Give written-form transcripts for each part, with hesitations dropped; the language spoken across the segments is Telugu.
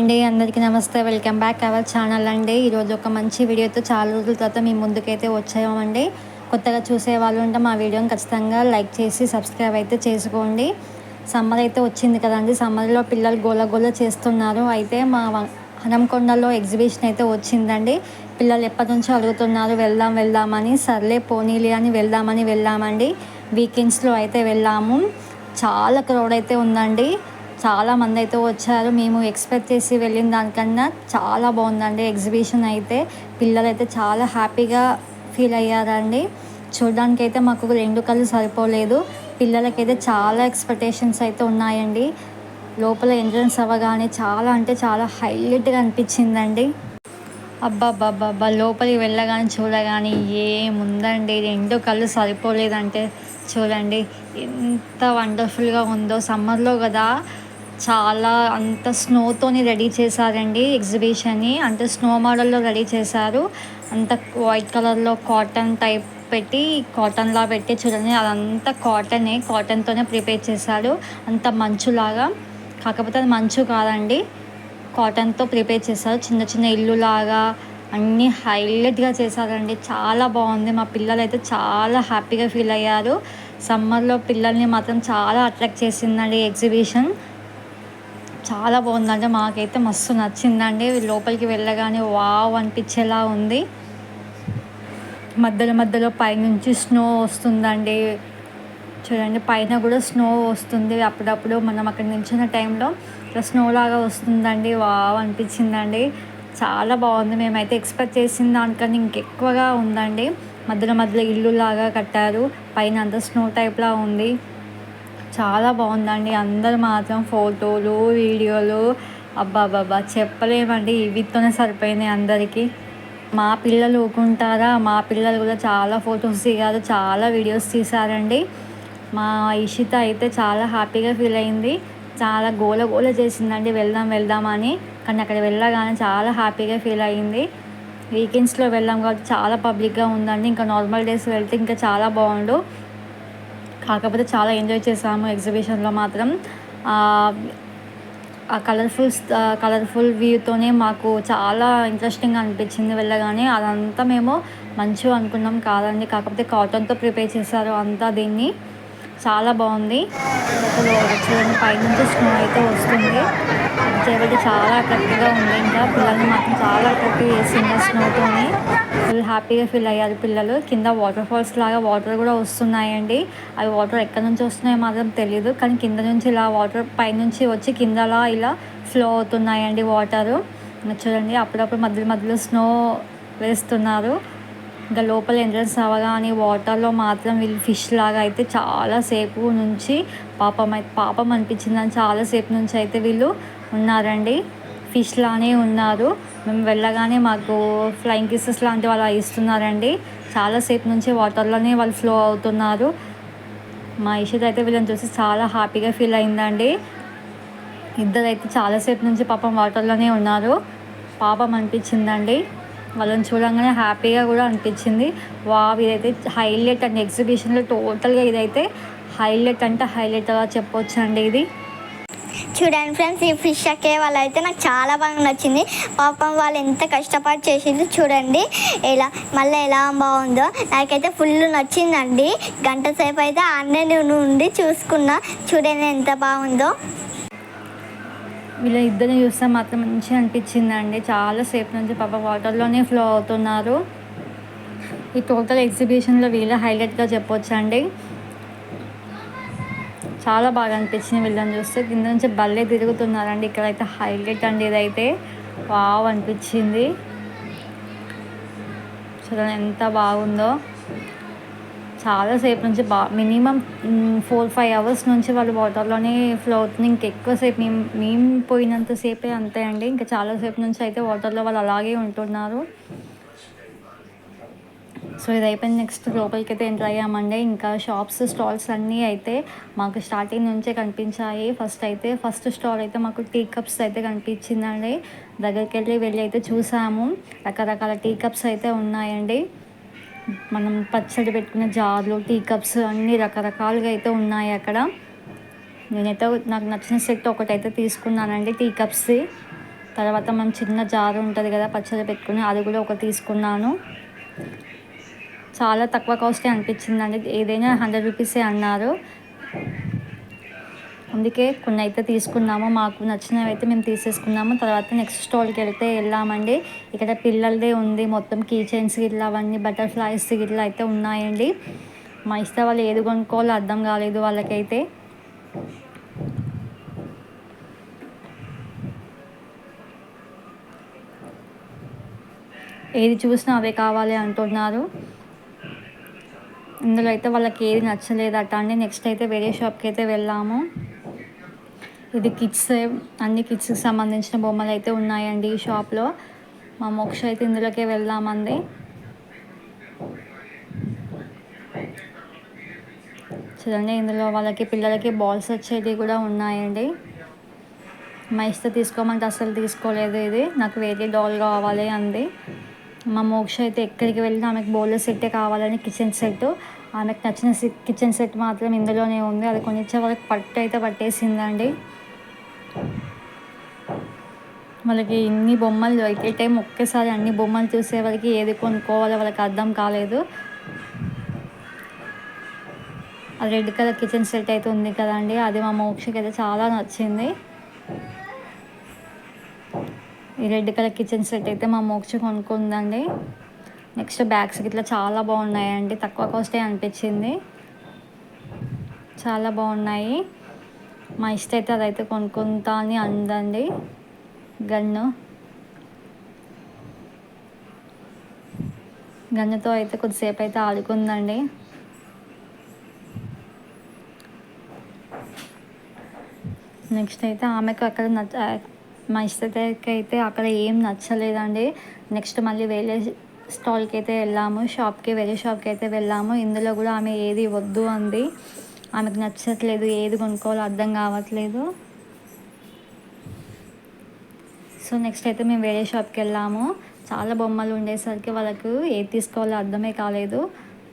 అండి, అందరికీ నమస్తే. వెల్కమ్ బ్యాక్ అవర్ ఛానల్ అండి. ఈరోజు ఒక మంచి వీడియోతో చాలా రోజుల తర్వాత మీ ముందుకైతే వచ్చామండి. కొత్తగా చూసే వాళ్ళు ఉంటే మా వీడియోని ఖచ్చితంగా లైక్ చేసి సబ్స్క్రైబ్ అయితే చేసుకోండి. సమ్మర్ అయితే వచ్చింది కదండి. సమ్మర్లో పిల్లలు గోల గోల చేస్తున్నారు. అయితే మా హనంకొండలో ఎగ్జిబిషన్ అయితే వచ్చిందండి. పిల్లలు ఎప్పటి నుంచో అడుగుతున్నారు వెళ్దామని. సర్లే పోనీలే అని వెళ్ళామండి. వీకెండ్స్లో అయితే వెళ్ళాము. చాలా క్రౌడ్ అయితే ఉందండి. చాలామంది అయితే వచ్చారు. మేము ఎక్స్పెక్ట్ చేసి వెళ్ళిన దానికన్నా చాలా బాగుందండి ఎగ్జిబిషన్ అయితే. పిల్లలైతే చాలా హ్యాపీగా ఫీల్ అయ్యారండి. చూడడానికి అయితే మాకు 2 కళ్ళు సరిపోలేదు. పిల్లలకైతే చాలా ఎక్స్పెక్టేషన్స్ అయితే ఉన్నాయండి. లోపల ఎంట్రన్స్ అవ్వగానే చాలా అంటే చాలా హైలైట్గా అనిపించిందండి. అబ్బబ్బబ్బబ్బా! లోపలికి వెళ్ళగానే చూడగానే ఏముందండి, 2 కళ్ళు సరిపోలేదంటే చూడండి ఎంత వండర్ఫుల్గా ఉందో. సమ్మర్లో కదా, చాలా అంత స్నోతోని రెడీ చేశారండి ఎగ్జిబిషన్ని. అంటే స్నో మోడల్లో రెడీ చేశారు. అంత వైట్ కలర్లో కాటన్ టైప్ పెట్టి, కాటన్లా పెట్టి చూడండి, అదంతా కాటన్తోనే ప్రిపేర్ చేశారు. అంత మంచులాగా, కాకపోతే అది మంచు కాదండి, కాటన్తో ప్రిపేర్ చేశారు. చిన్న చిన్న ఇల్లులాగా అన్నీ హైలైట్గా చేశారండి. చాలా బాగుంది. మా పిల్లలు అయితే చాలా హ్యాపీగా ఫీల్ అయ్యారు. సమ్మర్లో పిల్లల్ని మాత్రం చాలా అట్రాక్ట్ చేసిందండి ఎగ్జిబిషన్. చాలా బాగుందండి. మాకైతే మస్తు నచ్చిందండి. లోపలికి వెళ్ళగానే వావ్ అనిపించేలా ఉంది. మధ్యలో పైనుంచి స్నో వస్తుందండి. చూడండి, పైన కూడా స్నో వస్తుంది అప్పుడప్పుడు. మనం అక్కడ నిల్చున్న టైంలో ఇట్లా స్నో లాగా వస్తుందండి. వావ్ అనిపించిందండి. చాలా బాగుంది. మేమైతే ఎక్స్పెక్ట్ చేసిన దానికన్నా ఇంకెక్కువగా ఉందండి. మధ్యలో ఇల్లు లాగా కట్టారు. పైన అంతా స్నో టైప్లా ఉంది. చాలా బాగుందండి. అందరూ మాత్రం ఫోటోలు, వీడియోలు అబ్బాబ్బాబ్బా చెప్పలేమండి. వీటితోనే సరిపోయినాయి అందరికీ. మా పిల్లలు ఊరుకుంటారా, మా పిల్లలు కూడా చాలా ఫొటోస్ దిగారు, చాలా వీడియోస్ తీశారండి. మా ఇషిత అయితే చాలా హ్యాపీగా ఫీల్ అయింది. చాలా గోల చేసిందండి వెళ్దామని. కానీ అక్కడ వెళ్ళగానే చాలా హ్యాపీగా ఫీల్ అయింది. వీకెండ్స్లో వెళ్ళాం కాబట్టి చాలా పబ్లిక్గా ఉందండి. ఇంకా నార్మల్ డేస్ వెళ్తే ఇంకా చాలా బాగుండు. కాకపోతే చాలా ఎంజాయ్ చేసాము ఎగ్జిబిషన్లో మాత్రం. ఆ కలర్ఫుల్ వ్యూతోనే మాకు చాలా ఇంట్రెస్టింగ్గా అనిపించింది వెళ్ళగానే. అదంతా మేము మంచు అనుకున్నాం, కాదండి, కాకపోతే కాటన్తో ప్రిపేర్ చేశారు అంతా దీన్ని. చాలా బాగుంది. చూడండి, పైనుంచి స్నో అయితే వస్తుంది. చేయబట్టి చాలా అట్రాక్టివ్గా ఉంది. ఇంకా పిల్లల్ని మాత్రం చాలా అట్రాక్టివ్ చేసింది స్నోతోని. ఫుల్ హ్యాపీగా ఫీల్ అయ్యారు పిల్లలు. కింద వాటర్ ఫాల్స్ లాగా వాటర్ కూడా వస్తున్నాయండి. అవి వాటర్ ఎక్కడి నుంచి వస్తున్నాయో మాత్రం తెలియదు, కానీ కింద నుంచి ఇలా వాటర్ పైనుంచి వచ్చి కిందలా ఇలా ఫ్లో అవుతున్నాయండి వాటరు. చూడండి, అప్పుడప్పుడు మధ్యలో స్నో వేస్తున్నారు. ఇంకా లోపల ఎంట్రన్స్ అవ్వగానే వాటర్లో మాత్రం వీళ్ళు ఫిష్ లాగా అయితే చాలాసేపు నుంచి పాపం అనిపించిందని చాలాసేపు నుంచి అయితే వీళ్ళు ఉన్నారండి. ఫిష్ లానే ఉన్నారు. మేము వెళ్ళగానే మాకు ఫ్లయింగ్ కిసెస్ లాంటి వాళ్ళు ఇస్తున్నారండి. చాలాసేపు నుంచి వాటర్లోనే వాళ్ళు ఫ్లో అవుతున్నారు. మా ఇషిత అయితే వీళ్ళని చూసి చాలా హ్యాపీగా ఫీల్ అయిందండి. ఇద్దరైతే చాలాసేపు నుంచి పాపం వాటర్లోనే ఉన్నారు. పాపం అనిపించిందండి. వాళ్ళని చూడంగానే హ్యాపీగా కూడా అనిపించింది. వావ్, ఇదైతే హైలైట్ అండి ఎగ్జిబిషన్లో. టోటల్గా ఇదైతే హైలైట్ అంటే హైలైట్గా చెప్పొచ్చు అండి ఇది. చూడండి ఫ్రెండ్స్, ఈ ఫిష్ అక్కే వాళ్ళు అయితే నాకు చాలా బాగా నచ్చింది. పాపం వాళ్ళు ఎంత కష్టపడి చేసింది చూడండి. ఎలా బాగుందో. నాకైతే ఫుల్ నచ్చిందండి. గంట సేపు అయితే ఆన్లైన్ నుండి చూసుకున్నా. చూడండి ఎంత బాగుందో. వీళ్ళ ఇద్దరిని చూస్తే మాత్రం మంచిగా అనిపించిందండి. చాలాసేపు నుంచి పాప వాటర్లోనే ఫ్లో అవుతున్నారు. ఈ టోటల్ ఎగ్జిబిషన్లో వీళ్ళ హైలైట్గా చెప్పొచ్చు అండి. చాలా బాగా అనిపించింది వీళ్ళని చూస్తే. కింద నుంచి భలే తిరుగుతున్నారండి. ఇక్కడైతే హైలైట్ అండి ఇదైతే. వావ్ అనిపించింది. చూడండి ఎంత బాగుందో. చాలాసేపు నుంచి మినిమం 4-5 అవర్స్ నుంచి వాళ్ళు వాటర్లోనే ఫ్లో అవుతుంది. ఇంకెక్కువసేపు మేము పోయినంతసేపే అంతే అండి. ఇంకా చాలాసేపు నుంచి అయితే వాటర్లో వాళ్ళు అలాగే ఉంటున్నారు. సో ఇది అయిపోయింది. నెక్స్ట్ లోపలికి అయితే ఎంటర్ అయ్యామండి. ఇంకా షాప్స్, స్టాల్స్ అన్నీ అయితే మాకు స్టార్టింగ్ నుంచే కనిపించాయి. ఫస్ట్ స్టాల్ అయితే మాకు టీ కప్స్ అయితే కనిపించిందండి. దగ్గరికి వెళ్ళి అయితే చూసాము. రకరకాల టీ కప్స్ అయితే ఉన్నాయండి. మనం పచ్చడి పెట్టుకునే జార్లు, టీ కప్స్ అన్నీ రకరకాలుగా అయితే ఉన్నాయి అక్కడ. నేనైతే నాకు నచ్చిన సెట్ ఒకటైతే తీసుకున్నానండి టీ కప్స్ది. తర్వాత మనం చిన్న జారు ఉంటుంది కదా పచ్చడి పెట్టుకుని, అది కూడా ఒకటి తీసుకున్నాను. చాలా తక్కువ కాస్టే అనిపించిందండి, ఏదైనా 100 రూపీసే అన్నారు. అందుకే కొన్ని అయితే తీసుకున్నాము, మాకు నచ్చినవి అయితే మేము తీసేసుకున్నాము. తర్వాత నెక్స్ట్ స్టాల్కి వెళ్ళామండి. ఇక్కడ పిల్లలదే ఉంది, మొత్తం కీ చైన్స్ ఇట్లా అవన్నీ బటర్ఫ్లైస్ ఇట్లా అయితే ఉన్నాయండి. మా ఇష్ట వాళ్ళు ఏది కొనుక్కోవాలో అర్థం కాలేదు వాళ్ళకైతే. ఏది చూసినా అవే కావాలి అంటున్నారు. ఇందులో అయితే వాళ్ళకి ఏది నచ్చలేదట అండి. నెక్స్ట్ అయితే వేరే షాప్కి అయితే వెళ్ళాము. ఇది కిడ్స్, అన్ని కిడ్స్కి సంబంధించిన బొమ్మలు అయితే ఉన్నాయండి ఈ షాప్లో. మా మోక్ష అయితే ఇందులోకే వెళ్దామంది. చూడండి, ఇందులో వాళ్ళకి పిల్లలకి బాల్స్ వచ్చేవి కూడా ఉన్నాయండి. మా ఇష్ట తీసుకోమంటే అసలు తీసుకోలేదు, ఇది నాకు వేరే డాల్ కావాలి అంది. మా మోక్ష అయితే ఎక్కడికి వెళ్ళినా ఆమెకు బౌలర్ సెట్టే కావాలని కిచెన్ సెట్, ఆమెకు నచ్చిన కిచెన్ సెట్ మాత్రం ఇందులోనే ఉంది. అది కొనిచ్చే వాళ్ళకి పట్టేసిందండి. వాళ్ళకి ఇన్ని బొమ్మలు అయితే టైం ఒకేసారి అన్ని బొమ్మలు చూసే వాళ్ళకి ఏది కొనుక్కోవాలో వాళ్ళకి అర్థం కాలేదు. అది రెడ్ కలర్ కిచెన్ సెట్ అయితే ఉంది కదండి, అది మా మోక్షకి అయితే చాలా నచ్చింది. ఈ రెడ్ కలర్ కిచెన్ సెట్ అయితే మా మోక్ష కొనుక్కుందండి. నెక్స్ట్ బ్యాగ్స్ ఇట్లా చాలా బాగున్నాయండి, తక్కువ కాస్టే అనిపించింది, చాలా బాగున్నాయి. మా ఇష్ట అయితే అదైతే కొనుక్కుంటా అని అందండి. గన్నుతో అయితే కొద్దిసేపు అయితే ఆడుకుందండి. నెక్స్ట్ అయితే ఆమెకు అక్కడ మా ఇష్టకి అయితే అక్కడ ఏం నచ్చలేదండి. నెక్స్ట్ మళ్ళీ వేరే స్టాల్కి అయితే వెళ్ళాము, వేరే షాప్కి అయితే వెళ్ళాము. ఇందులో కూడా ఆమె ఏది వద్దు అంది, ఆమెకు నచ్చట్లేదు, ఏది కొనుక్కోవాలో అర్థం కావట్లేదు. సో నెక్స్ట్ అయితే మేము వేరే షాప్కి వెళ్ళాము. చాలా బొమ్మలు ఉండేసరికి వాళ్ళకు ఏది తీసుకోవాలో అర్థమే కాలేదు.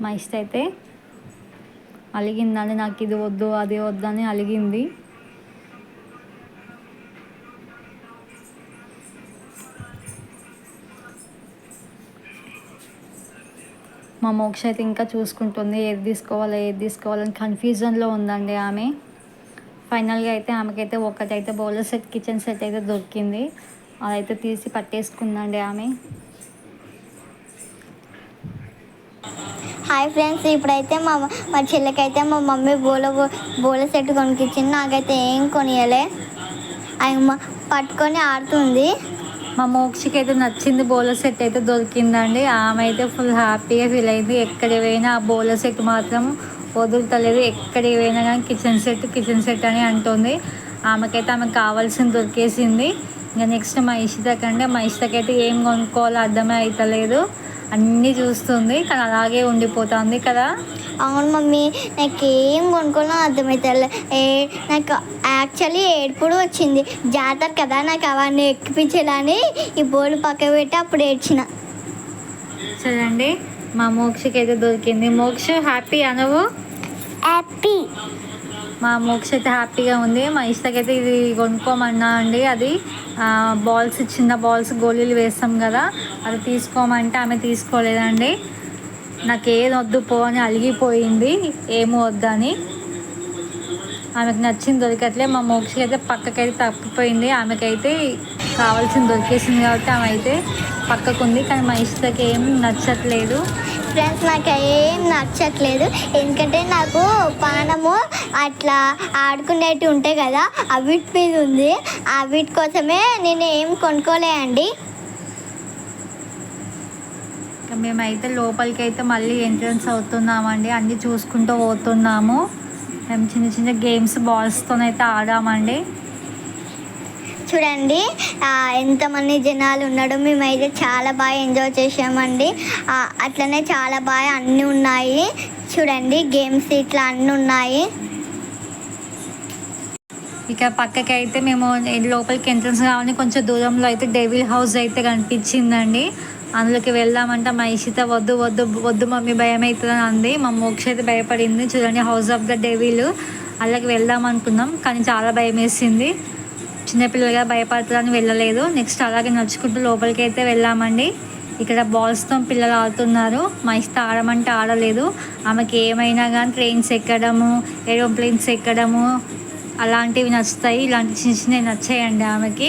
మా ఇష్ట అయితే అలిగిందండి, నాకు ఇది వద్దు అది వద్దు అని అలిగింది. మా మోక్ష అయితే ఇంకా చూసుకుంటుంది, ఏది తీసుకోవాలని కన్ఫ్యూజన్లో ఉందండి ఆమె. ఫైనల్గా అయితే ఆమెకైతే ఒకటైతే బౌలర్ సెట్ కిచెన్ సెట్ అయితే దొరికింది, అదైతే తీసి పట్టేసుకుందండి ఆమె. హాయ్ ఫ్రెండ్స్, ఇప్పుడైతే మా చెల్లెకైతే మా మమ్మీ బోల సెట్ కొనికిచ్చింది, నాకైతే ఏం కొనియలే. ఆయన పట్టుకొని ఆడుతుంది. మా మోక్షకి అయితే నచ్చింది, బౌలర్ సెట్ అయితే దొరికిందండి. ఆమె అయితే ఫుల్ హ్యాపీగా ఫీల్ అయింది. ఎక్కడికి పోయినా ఆ బౌలర్ సెట్ మాత్రం వదులుతలేదు, ఎక్కడికి పోయినా కానీ కిచెన్ సెట్ అని అంటుంది. ఆమెకు కావాల్సింది దొరికేసింది. ఇంకా నెక్స్ట్ మా ఇష్టకైతే ఏం కొనుక్కోవాలో అర్థమే అవుతలేదు, అన్నీ చూస్తుంది కానీ అలాగే ఉండిపోతుంది కదా. అవును మమ్మీ, నాకు ఏం కొనుక్కోవాలో అర్థమవుతుంది. నాకు యాక్చువల్లీ ఏడుపుడు వచ్చింది, జాతర కదా, నాకు అవన్నీ ఎక్కిపించాలని ఈ బోర్డు పక్క పెట్టి అప్పుడు ఏడ్చిన. చూడండి, మా మోక్షకి అయితే దొరికింది. మోక్ష హ్యాపీ అనవు? హ్యాపీ. మా మోక్ష అయితే హ్యాపీగా ఉంది. మా ఇష్టకైతే ఇది కొనుక్కోమన్నా అండి, అది బాల్స్, చిన్న బాల్స్ గోళీలు వేస్తాం కదా, అది తీసుకోమంటే ఆమె తీసుకోలేదండి. నాకు ఏది వద్దు పో అని అలిగిపోయింది, ఏమో వద్దని. ఆమెకు నచ్చింది దొరికట్లే. మా మోక్షకి అయితే పక్కకైతే తప్పిపోయింది, ఆమెకైతే కావాల్సింది దొరికేసింది కాబట్టి ఆమె అయితే పక్కకుంది. కానీ మా ఇష్టకి ఏం నచ్చట్లేదు. ఫ్రెండ్స్, నాకు ఏం నచ్చట్లేదు, ఎందుకంటే నాకు పానము అట్లా ఆడుకునేవి ఉంటాయి కదా, అవిటి మీద ఉంది. అవిటి కోసమే నేను ఏం కొనుక్కోలే అండి. మేమైతే లోపలికి అయితే మళ్ళీ ఎంట్రన్స్ అవుతున్నామండి, అన్నీ చూసుకుంటూ పోతున్నాము. మేము చిన్న చిన్న గేమ్స్ బాల్స్తోనైతే ఆడామండి. చూడండి ఎంతమంది జనాలు ఉన్నాడో, మేమైతే చాలా బాగా ఎంజాయ్ చేసామండి. అట్లనే చాలా బాగా అన్నీ ఉన్నాయి. చూడండి, గేమ్స్ ఇట్లా అన్నీ ఉన్నాయి. ఇక పక్కకైతే మేము లోపలికి ఎంట్రన్స్ కావాలని కొంచెం దూరంలో అయితే డెవిల్ హౌస్ అయితే కనిపించిందండి. అందులోకి వెళ్దామంటే మా ఇషిత వద్దు వద్దు వద్దు మమ్మీ, భయం అవుతుందని అంది. మా మోక్ష అయితే భయపడింది. చూడండి, హౌస్ ఆఫ్ ద డెవిల్, అందులోకి వెళ్దాం అనుకున్నాం కానీ చాలా భయం వేసింది. చిన్నపిల్లలుగా భయపడతారని వెళ్ళలేదు. నెక్స్ట్ అలాగే నడుచుకుంటూ లోపలికి అయితే వెళ్ళామండి. ఇక్కడ బాల్స్తో పిల్లలు ఆడుతున్నారు. మా ఇష్ట ఆడమంటే ఆడలేదు. ఆమెకి ఏమైనా కానీ ట్రైన్స్ ఎక్కడము, ఏరోప్లేన్స్ ఎక్కడము అలాంటివి నచ్చుతాయి. ఇలాంటి చిన్న చిన్నవి నచ్చాయండి ఆమెకి.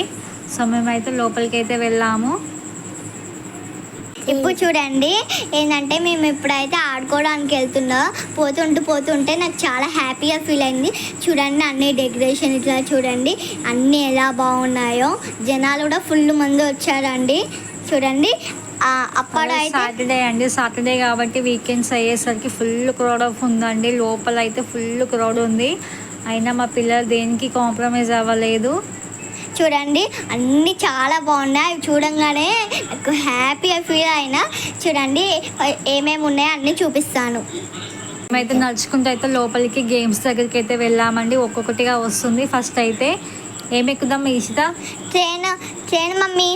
సో మేమైతే లోపలికి అయితే వెళ్ళాము. ఇప్పుడు చూడండి ఏంటంటే మేము ఎప్పుడైతే ఆడుకోవడానికి పోతుంటే నాకు చాలా హ్యాపీగా ఫీల్ అయింది. చూడండి అన్ని డెకరేషన్ ఇట్లా చూడండి అన్నీ ఎలా బాగున్నాయో. జనాలు కూడా ఫుల్ మంది వచ్చారండి. చూడండి అప్పుడైతే సాటర్డే కాబట్టి వీకెండ్స్ అయ్యేసరికి ఫుల్ క్రౌడ్ ఆఫ్ ఉందండి. లోపల అయితే ఫుల్ క్రౌడ్ ఉంది. అయినా మా పిల్లలు దేనికి కాంప్రమైజ్ అవ్వలేదు. చూడండి అన్నీ చాలా బాగున్నాయి. అవి చూడంగానే నాకు హ్యాపీగా ఫీల్ అయినా. చూడండి ఏమేమి ఉన్నాయో అన్నీ చూపిస్తాను. మేమైతే నడుచుకుంటూ అయితే లోపలికి గేమ్స్ దగ్గరికి అయితే వెళ్ళామండి. ఒక్కొక్కటిగా వస్తుంది. ఫస్ట్ అయితే ఏమి ఎక్కుదాం ఈషిత? Train mummy.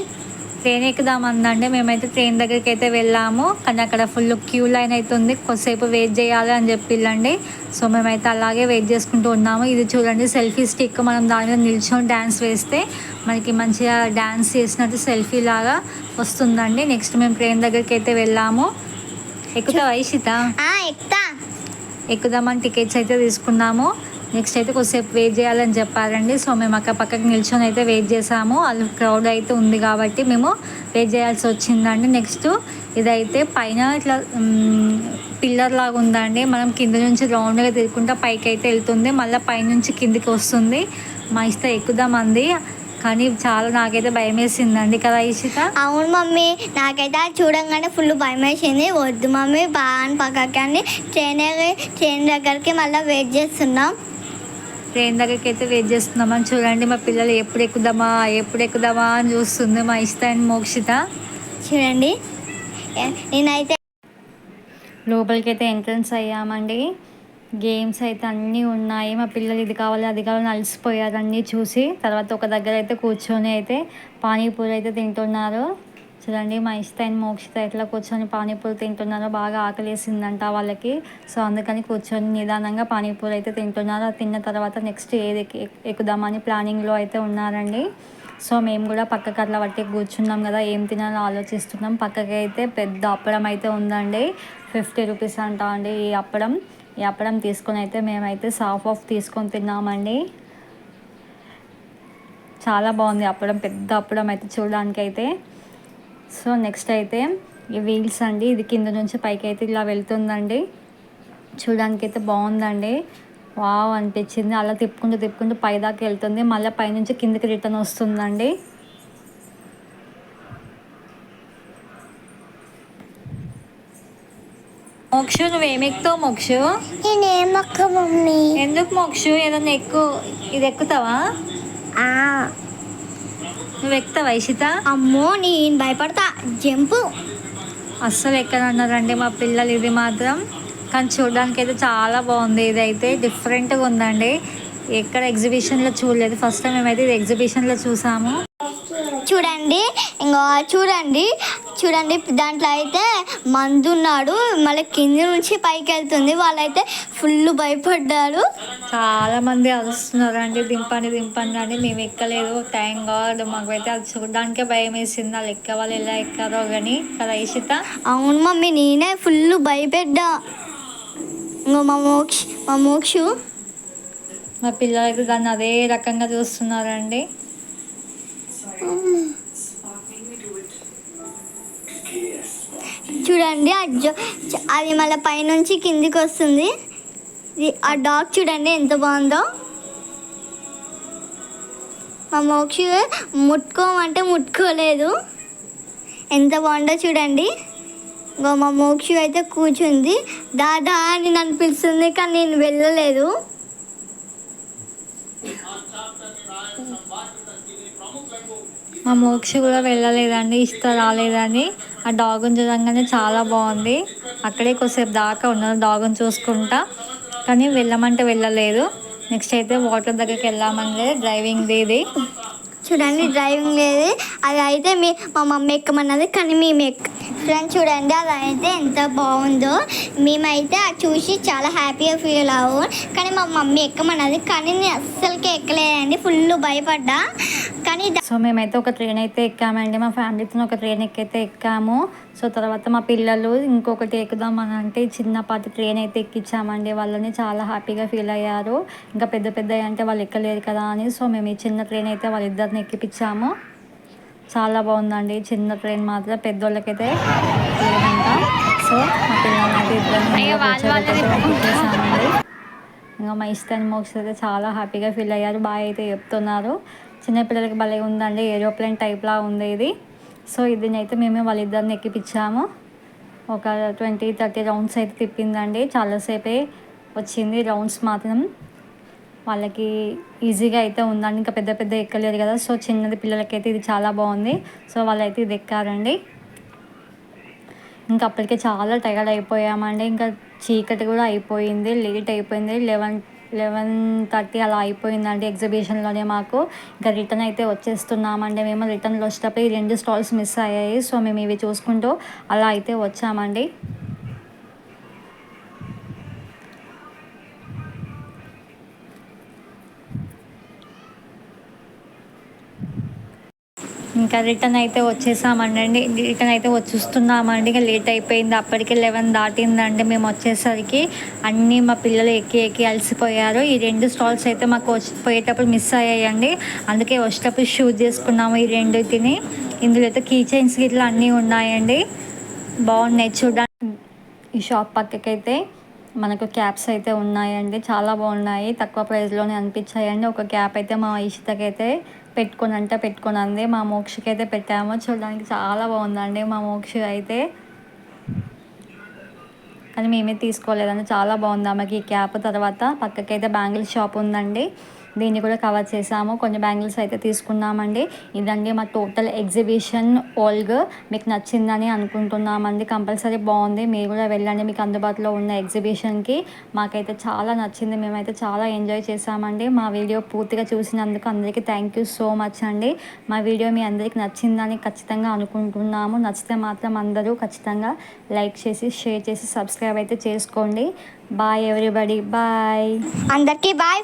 ట్రైన్ ఎక్కుదామందండి. మేమైతే ట్రైన్ దగ్గరికి అయితే వెళ్ళాము. కానీ అక్కడ ఫుల్ క్యూ లైన్ అయితే ఉంది. కొద్దిసేపు వెయిట్ చేయాలి అని చెప్పిల్లండి. సో మేమైతే అలాగే వెయిట్ చేసుకుంటూ ఉన్నాము. ఇది చూడండి సెల్ఫీ స్టిక్. మనం దాని మీద నిల్చొని డ్యాన్స్ వేస్తే మనకి మంచిగా డ్యాన్స్ చేసినట్టు సెల్ఫీ లాగా వస్తుందండి. నెక్స్ట్ మేము ట్రైన్ దగ్గరికి అయితే వెళ్ళాము. ఎక్కుతావా ఈషిత? ఎక్కుదామని టికెట్స్ అయితే తీసుకున్నాము. నెక్స్ట్ అయితే కొద్దిసేపు వెయిట్ చేయాలని చెప్పారండి. సో మేము అక్కడ పక్కకి నిల్చొని అయితే వెయిట్ చేసాము. అది క్రౌడ్ అయితే ఉంది కాబట్టి మేము వెయిట్ చేయాల్సి వచ్చిందండి. నెక్స్ట్ ఇదైతే పైన ఇట్లా పిల్లర్ లాగా ఉందండి. మనం కింద నుంచి రౌండ్గా తిరుగుకుంటా పైకి అయితే వెళ్తుంది. మళ్ళీ పైనుంచి కిందికి వస్తుంది. మా ఇష్ట ఎక్కుదామంది. కానీ చాలా నాకైతే భయం వేసిందండి కదా ఈషిత? అవును మమ్మీ, నాకైతే చూడంగానే ఫుల్ భయం వేసింది. వద్దు మమ్మీ బాగా పక్కకి ట్రైన్ దగ్గరికి మళ్ళీ వెయిట్ చేస్తున్నాం. ట్రైన్ దగ్గరికి అయితే వెయిట్ చేస్తున్నామని చూడండి. మా పిల్లలు ఎప్పుడు ఎక్కుదామా అని చూస్తుంది మా ఇష్ట అండ్ మోక్షిత. చూడండి నేనైతే లోపలికి అయితే ఎంట్రన్స్ అయ్యామండి. గేమ్స్ అయితే అన్నీ ఉన్నాయి. మా పిల్లలు ఇది కావాలి అది కావాలని అలసిపోయారు అన్నీ చూసి. తర్వాత ఒక దగ్గర అయితే కూర్చొని అయితే పానీపూరి అయితే తింటున్నారు. చూడండి మా ఇష్ట అండ్ మోక్షిత ఎట్లా కూర్చొని పానీపూరి తింటున్నారో. బాగా ఆకలేసిందంట వాళ్ళకి. సో అందుకని కూర్చొని నిదానంగా పానీపూరి అయితే తింటున్నారు. అది తిన్న తర్వాత నెక్స్ట్ ఏది ఎక్కుదామని ప్లానింగ్లో అయితే ఉన్నారండి. సో మేము కూడా పక్కకి అట్లా పట్టి కూర్చున్నాం కదా, ఏం తినాలో ఆలోచిస్తున్నాం. పక్కకి అయితే పెద్ద అప్పడం అయితే ఉందండి. 50 రూపీస్ అంటా అండి ఈ అప్పడం తీసుకొని అయితే మేమైతే ఆఫ్ తీసుకొని తిన్నామండి. చాలా బాగుంది అప్పడం, పెద్ద అప్పడం అయితే చూడడానికి అయితే. సో నెక్స్ట్ అయితే ఈ వీల్స్ అండి. ఇది కింద నుంచి పైకి అయితే ఇలా వెళ్తుందండి. చూడడానికి అయితే బాగుందండి. వావ్ అనిపించింది. అలా తిప్పుకుంటూ పైదాకా వెళ్తుంది. మళ్ళీ పైనుంచి కిందకి రిటర్న్ వస్తుందండి. మోక్షు నువ్వేమి ఎక్కుతావు మోక్షు? మమ్మీ. ఎందుకు మోక్షు? ఏదన్నా ఇది ఎక్కుతావా? నువ్వు ఎక్కుతావా ఇషిత? అమ్మో నేను భయపడతా. జంపు అస్సలు ఎక్కడన్నారండి మా పిల్లలు ఇది మాత్రం. కానీ చూడడానికి అయితే చాలా బాగుంది. ఇదైతే డిఫరెంట్గా ఉందండి. ఎక్కడ ఎగ్జిబిషన్లో చూడలేదు. ఫస్ట్ టైం మేమైతే ఇది ఎగ్జిబిషన్లో చూసాము. చూడండి దాంట్లో అయితే మందు ఉన్నాడు. మళ్ళీ కింది నుంచి పైకి వెళ్తుంది. వాళ్ళైతే ఫుల్ భయపడ్డారు. చాలా మంది అరుస్తున్నారండి దింపండి అని. మేము ఎక్కలేదు. Thank God. మాకైతే అది చూడడానికే భయం వేసింది. వాళ్ళు ఎక్కవాళ్ళు ఎలా ఎక్కారో కానీ కదా ఇషిత? అవును మమ్మీ, నేనే ఫుల్ భయపడ్డా. ఇంకో మా మోక్షు మా పిల్లలకి దాన్ని అదే రకంగా చూస్తున్నారండి. చూడండి అది మళ్ళీ పైనుంచి కిందికి వస్తుంది. ఆ డాగ్ చూడండి ఎంత బాగుందో. మా మోక్షి ముట్టుకోమంటే ముట్టుకోలేదు. ఎంత బాగుందో చూడండి. ఇంకో మా మోక్షి అయితే కూర్చుంది. దాదా అని నన్ను పిలుస్తుంది కానీ నేను వెళ్ళలేదు. మా మోక్ష కూడా వెళ్ళలేదండి. రాలేదని. ఆ డాగ్ని చూడంగానే చాలా బాగుంది. అక్కడే కొద్దిసేపు దాకా ఉన్నాను డాగ్ని చూసుకుంటా. కానీ వెళ్ళమంటే వెళ్ళలేదు. నెక్స్ట్ అయితే వాటర్ దగ్గరికి వెళ్ళామంటే డ్రైవింగ్ ఇది చూడండి. డ్రైవింగ్ లేదు. అది అయితే మా మమ్మీ ఎక్కమన్నది కానీ మేము ఫ్రెండ్స్ చూడండి అదైతే ఎంత బాగుందో. మేమైతే అది చూసి చాలా హ్యాపీగా ఫీల్ అవ్వు, కానీ మా మమ్మీ ఎక్కమన్నది కానీ నేను అస్సలకే ఎక్కలేదండి, ఫుల్ భయపడ్డా. కానీ సో మేమైతే ఒక ట్రైన్ అయితే ఎక్కామండి, మా ఫ్యామిలీతో ఒక ట్రైన్ ఎక్కైతే ఎక్కాము. సో తర్వాత మా పిల్లలు ఇంకొకటి ఎక్కుదాం అని అంటే చిన్నపాటి ట్రైన్ అయితే ఎక్కించామండి వాళ్ళని. చాలా హ్యాపీగా ఫీల్ అయ్యారు. ఇంకా పెద్ద పెద్ద అంటే వాళ్ళు ఎక్కలేరు కదా అని సో మేము ఈ చిన్న ట్రైన్ అయితే వాళ్ళిద్దరిని ఎక్కిపించాము. చాలా బాగుందండి చిన్న ట్రైన్ మాత్రం, పెద్దోళ్ళకైతే లేదంట. సో మా పిల్లలైతే ఇద్దరిని ఎక్కించేసామండి. ఇంకా మా ఇష్టాన్ని మోక్స్ అయితే చాలా హ్యాపీగా ఫీల్ అయ్యారు, బాగా అయితే చెప్తున్నారు. చిన్నపిల్లలకి భలే ఉందండి, ఏరోప్లేన్ టైప్లా ఉంది ఇది. సో ఇది అయితే మేము వాళ్ళిద్దరిని ఎక్కిపించాము. ఒక 20-30 రౌండ్స్ అయితే తిప్పిందండి, చాలాసేపే వచ్చింది రౌండ్స్ మాత్రం. వాళ్ళకి ఈజీగా అయితే ఉందండి, ఇంకా పెద్ద పెద్ద ఎక్కలేరు కదా. సో చిన్నది పిల్లలకైతే ఇది చాలా బాగుంది. సో వాళ్ళైతే ఇది ఎక్కారండి. ఇంకా అప్పటికే చాలా టైర్డ్ అయిపోయామండి, ఇంకా చీకటి కూడా అయిపోయింది, లేట్ అయిపోయింది. 11-11:30 అలా అయిపోయిందండి ఎగ్జిబిషన్లోనే మాకు. ఇంకా రిటర్న్ అయితే వచ్చేస్తున్నామండి మేము. రిటర్న్లో వచ్చేటప్పుడు ఈ 2 స్టాల్స్ మిస్ అయ్యాయి. సో మేము ఇవి చూసుకుంటూ అలా అయితే వచ్చామండి. ఇంకా రిటర్న్ అయితే వచ్చేసామండి. రిటర్న్ అయితే వచ్చేస్తున్నామండి. ఇంకా లేట్ అయిపోయింది, అప్పటికే 11 దాటిందండి మేము వచ్చేసరికి. అన్నీ మా పిల్లలు ఎక్కి ఎక్కి అలసిపోయారు. ఈ 2 స్టాల్స్ అయితే మాకు పోయేటప్పుడు మిస్ అయ్యాయండి, అందుకే వచ్చేటప్పుడు షూట్ చేసుకున్నాము ఈ రెండింటిని. ఇందులో అయితే కీ చైన్స్ ఇట్లా అన్నీ ఉన్నాయండి, బాగున్నాయి చూడండి. ఈ షాప్ పక్కకైతే మనకు క్యాప్స్ అయితే ఉన్నాయండి, చాలా బాగున్నాయి, తక్కువ ప్రైస్లోనే అనిపించాయండి. ఒక క్యాప్ అయితే మా ఇష్టకైతే పెట్టుకొని అంది, మా మోక్షకి అయితే పెట్టాము. చూడడానికి చాలా బాగుందండి మా మోక్ష అయితే, కానీ మేమే తీసుకోలేదండి. చాలా బాగుంది ఆమెకి ఈ క్యాప్. తర్వాత పక్కకైతే బ్యాంగిల్ షాప్ ఉందండి, దీన్ని కూడా కవర్ చేసాము. కొన్ని బ్యాంగిల్స్ అయితే తీసుకున్నామండి. ఇదండి మా టోటల్ ఎగ్జిబిషన్ ఓల్గ్. మీకు నచ్చిందని అనుకుంటున్నామండి, కంపల్సరీ బాగుంది, మీరు కూడా వెళ్ళండి మీకు అందుబాటులో ఉన్న ఎగ్జిబిషన్కి. మాకైతే చాలా నచ్చింది, మేమైతే చాలా ఎంజాయ్ చేసామండి. మా వీడియో పూర్తిగా చూసినందుకు అందరికీ థ్యాంక్ యూ సో మచ్ అండి. మా వీడియో మీ అందరికీ నచ్చిందని ఖచ్చితంగా అనుకుంటున్నాము. నచ్చితే మాత్రం అందరూ ఖచ్చితంగా లైక్ చేసి షేర్ చేసి సబ్స్క్రైబ్ అయితే చేసుకోండి. బాయ్ ఎవ్రీబడి, బాయ్ అందరికీ బాయ్.